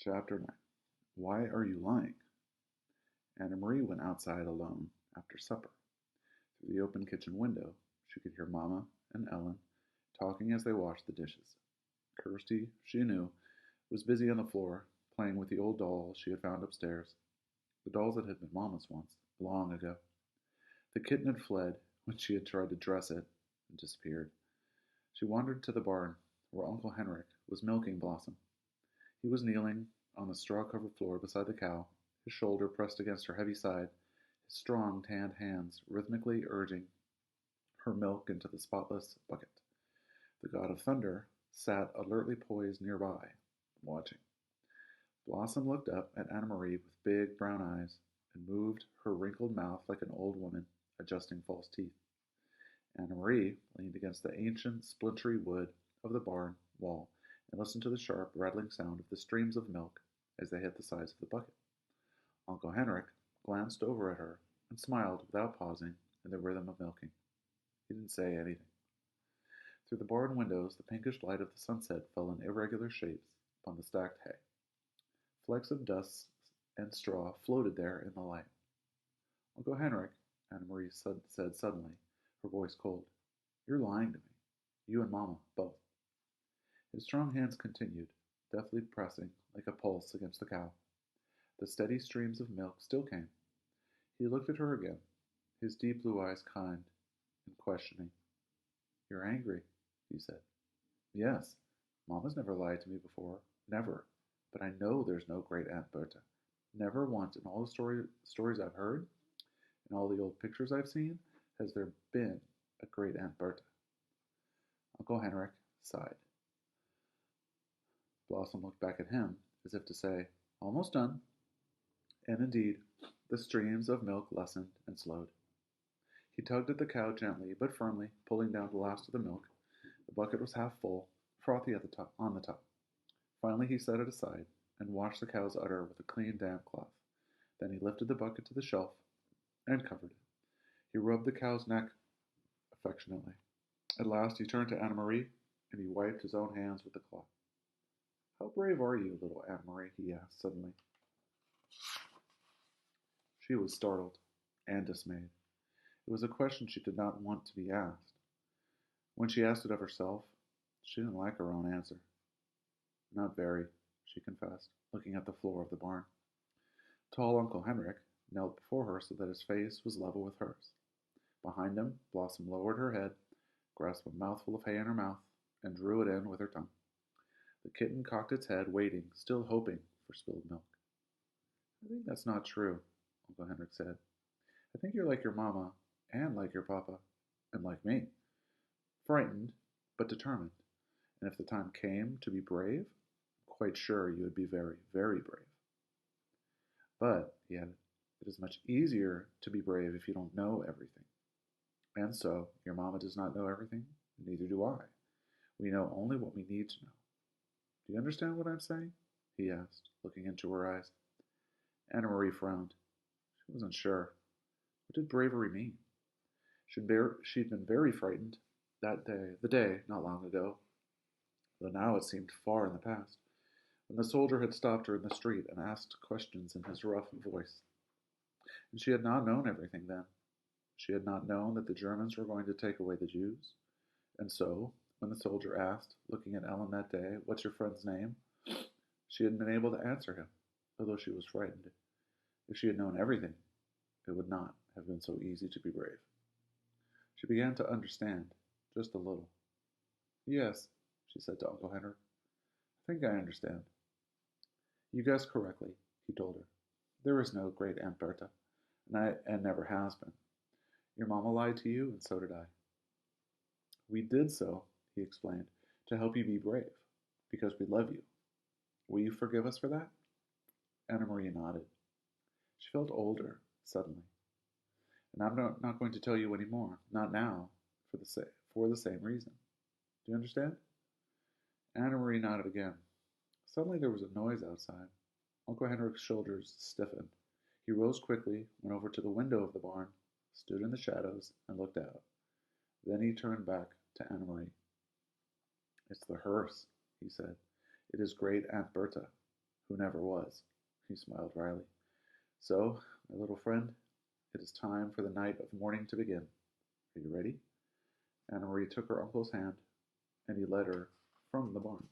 Chapter 9. Why are you lying? Anna Marie went outside alone after supper. Through the open kitchen window, she could hear Mamma and Ellen talking as they washed the dishes. Kirsty, she knew, was busy on the floor, playing with the old doll she had found upstairs, the dolls that had been Mamma's once, long ago. The kitten had fled when she had tried to dress it and disappeared. She wandered to the barn, where Uncle Henrik was milking Blossom. He was kneeling on the straw-covered floor beside the cow, his shoulder pressed against her heavy side, his strong, tanned hands rhythmically urging her milk into the spotless bucket. The god of thunder sat alertly poised nearby, watching. Blossom looked up at Anna Marie with big brown eyes and moved her wrinkled mouth like an old woman adjusting false teeth. Anna Marie leaned against the ancient, splintery wood of the barn wall and listened to the sharp, rattling sound of the streams of milk as they hit the sides of the bucket. Uncle Henrik glanced over at her and smiled without pausing in the rhythm of milking. He didn't say anything. Through the barn windows, the pinkish light of the sunset fell in irregular shapes upon the stacked hay. Flecks of dust and straw floated there in the light. Uncle Henrik, Anna Marie said suddenly, her voice cold, "You're lying to me. You and Mamma, both." His strong hands continued, deftly pressing like a pulse against the cow. The steady streams of milk still came. He looked at her again, his deep blue eyes kind and questioning. "You're angry," he said. "Yes. Mamma's never lied to me before. Never. But I know there's no great Aunt Berta. Never once in all the stories I've heard, and all the old pictures I've seen, has there been a great Aunt Berta." Uncle Henrik sighed. Blossom looked back at him, as if to say, "Almost done." And indeed, the streams of milk lessened and slowed. He tugged at the cow gently but firmly, pulling down the last of the milk. The bucket was half full, frothy on the top. Finally he set it aside and washed the cow's udder with a clean, damp cloth. Then he lifted the bucket to the shelf and covered it. He rubbed the cow's neck affectionately. At last he turned to Anna Marie, and he wiped his own hands with the cloth. "How brave are you, little Anna Marie?" he asked suddenly. She was startled and dismayed. It was a question she did not want to be asked. When she asked it of herself, she didn't like her own answer. "Not very," she confessed, looking at the floor of the barn. Tall Uncle Henrik knelt before her so that his face was level with hers. Behind him, Blossom lowered her head, grasped a mouthful of hay in her mouth, and drew it in with her tongue. The kitten cocked its head, waiting, still hoping for spilled milk. "I think that's not true," Uncle Henrik said. "I think you're like your mamma, and like your papa, and like me. Frightened, but determined. And if the time came to be brave, I'm quite sure you would be very, very brave. But," he added, "it is much easier to be brave if you don't know everything. And so, your mamma does not know everything, and neither do I. We know only what we need to know. Do you understand what I'm saying?" he asked, looking into her eyes. Anna Marie frowned. She wasn't sure. What did bravery mean? She'd been very frightened that day, the day, not long ago, though now it seemed far in the past, when the soldier had stopped her in the street and asked questions in his rough voice. And she had not known everything then. She had not known that the Germans were going to take away the Jews. And so, when the soldier asked, looking at Ellen that day, "What's your friend's name?" she had been able to answer him, although she was frightened. If she had known everything, it would not have been so easy to be brave. She began to understand, just a little. "Yes," she said to Uncle Henrik. "I think I understand." "You guessed correctly," he told her. "There is no great Aunt Berta, and never has been. Your mamma lied to you, and so did I. We did so," he explained, "to help you be brave, because we love you. Will you forgive us for that?" Anna Marie nodded. She felt older, suddenly. "And I'm not going to tell you any more, not now, for the same reason. Do you understand?" Anna Marie nodded again. Suddenly there was a noise outside. Uncle Henrik's shoulders stiffened. He rose quickly, went over to the window of the barn, stood in the shadows, and looked out. Then he turned back to Anna Marie. "It's the hearse," he said. "It is great Aunt Berta. Who never was. He smiled wryly. So, my little friend, it is time for the night of mourning to begin. Are you ready? Anna Marie took her uncle's hand, and he led her from the barn.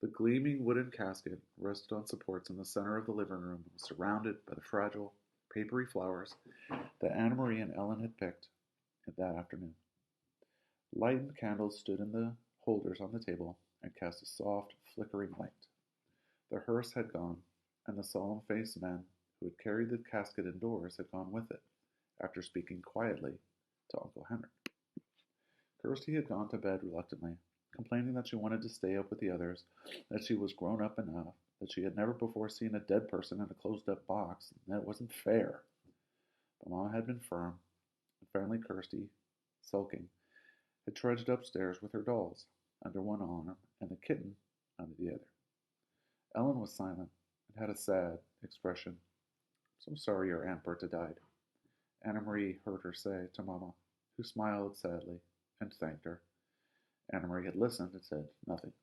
The gleaming wooden casket rested on supports in the center of the living room and was surrounded by the fragile, papery flowers that Anna Marie and Ellen had picked that afternoon. Lighted candles stood in the holders on the table and cast a soft, flickering light. The hearse had gone, and the solemn-faced men who had carried the casket indoors had gone with it, after speaking quietly to Uncle Henrik. Kirsty had gone to bed reluctantly, complaining that she wanted to stay up with the others, that she was grown up enough, that she had never before seen a dead person in a closed-up box, and that it wasn't fair. But Mama had been firm, and finally Kirsty, sulking, had trudged upstairs with her dolls under one arm and the kitten under the other. Ellen was silent and had a sad expression. "So sorry your Aunt Berta died," Anna Marie heard her say to Mama, who smiled sadly and thanked her. Anna Marie had listened and said nothing.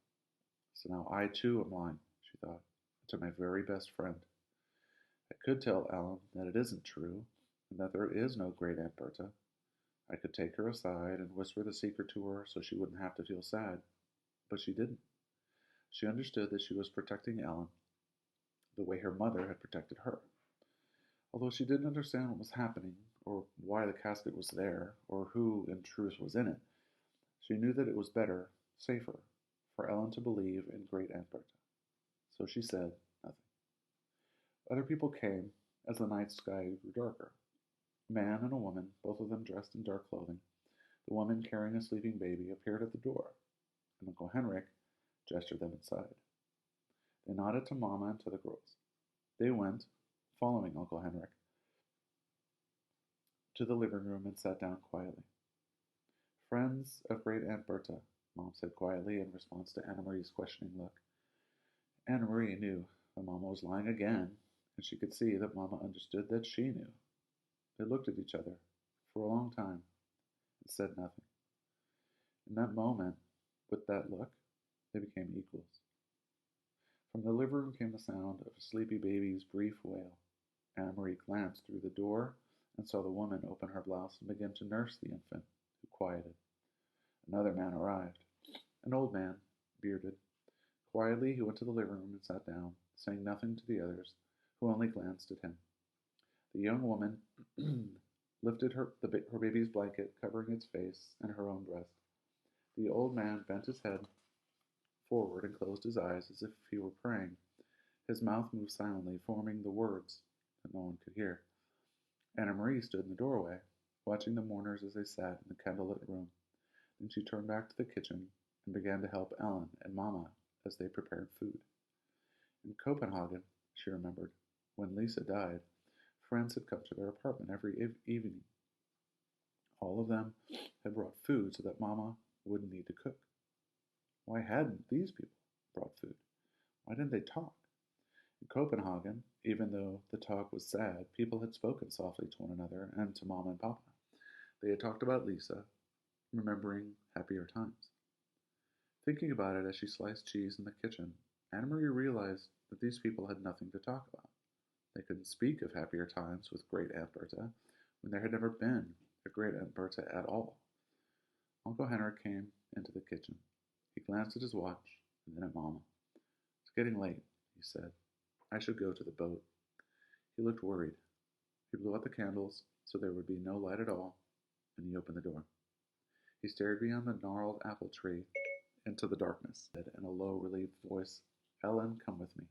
So now I too am lying, she thought, to my very best friend. I could tell Ellen that it isn't true, and that there is no great Aunt Berta. I could take her aside and whisper the secret to her so she wouldn't have to feel sad. But she didn't. She understood that she was protecting Ellen the way her mother had protected her. Although she didn't understand what was happening, or why the casket was there, or who in truth was in it, she knew that it was better, safer, for Ellen to believe in great Aunt Berta. So she said nothing. Other people came as the night sky grew darker. A man and a woman, both of them dressed in dark clothing. The woman, carrying a sleeping baby, appeared at the door, and Uncle Henrik gestured them inside. They nodded to Mama and to the girls. They went, following Uncle Henrik, to the living room and sat down quietly. "Friends of great Aunt Berta," Mom said quietly in response to Anna Marie's questioning look. Anna Marie knew that Mama was lying again, and she could see that Mama understood that she knew. They looked at each other for a long time and said nothing. In that moment, with that look, they became equals. From the living room came the sound of a sleepy baby's brief wail. Anna Marie glanced through the door and saw the woman open her blouse and begin to nurse the infant, who quieted. Another man arrived, an old man, bearded. Quietly, he went to the living room and sat down, saying nothing to the others, who only glanced at him. The young woman lifted her baby's blanket, covering its face and her own breast. The old man bent his head forward and closed his eyes as if he were praying. His mouth moved silently, forming the words that no one could hear. Anna Marie stood in the doorway, watching the mourners as they sat in the candlelit room. Then she turned back to the kitchen and began to help Ellen and Mama as they prepared food. In Copenhagen, she remembered, when Lisa died, friends had come to their apartment every evening. All of them had brought food so that Mama wouldn't need to cook. Why hadn't these people brought food? Why didn't they talk? In Copenhagen, even though the talk was sad, people had spoken softly to one another and to Mama and Papa. They had talked about Lisa, remembering happier times. Thinking about it as she sliced cheese in the kitchen, Anna Marie realized that these people had nothing to talk about. They couldn't speak of happier times with great Aunt Berta when there had never been a great Aunt Berta at all. Uncle Henrik came into the kitchen. He glanced at his watch and then at Mama. "It's getting late," he said. "I should go to the boat." He looked worried. He blew out the candles so there would be no light at all, and he opened the door. He stared beyond the gnarled apple tree into the darkness, and in a low, relieved voice, "Ellen, come with me."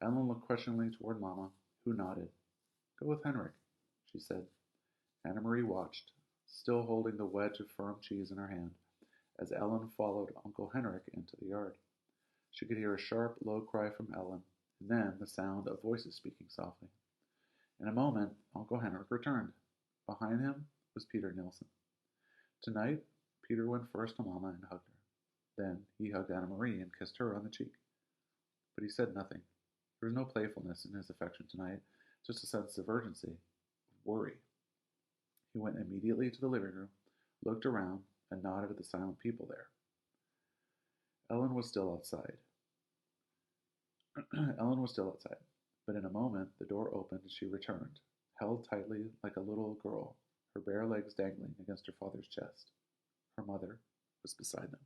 Ellen looked questioningly toward Mama, who nodded. "Go with Henrik," she said. Anna Marie watched, still holding the wedge of firm cheese in her hand, as Ellen followed Uncle Henrik into the yard. She could hear a sharp, low cry from Ellen, and then the sound of voices speaking softly. In a moment, Uncle Henrik returned. Behind him was Peter Nilsson. Tonight, Peter went first to Mama and hugged her. Then he hugged Anna Marie and kissed her on the cheek. But he said nothing. There was no playfulness in his affection tonight, just a sense of urgency, of worry. He went immediately to the living room, looked around, and nodded at the silent people there. Ellen was still outside. Ellen was still outside, but in a moment the door opened and she returned, held tightly like a little girl, her bare legs dangling against her father's chest. Her mother was beside them.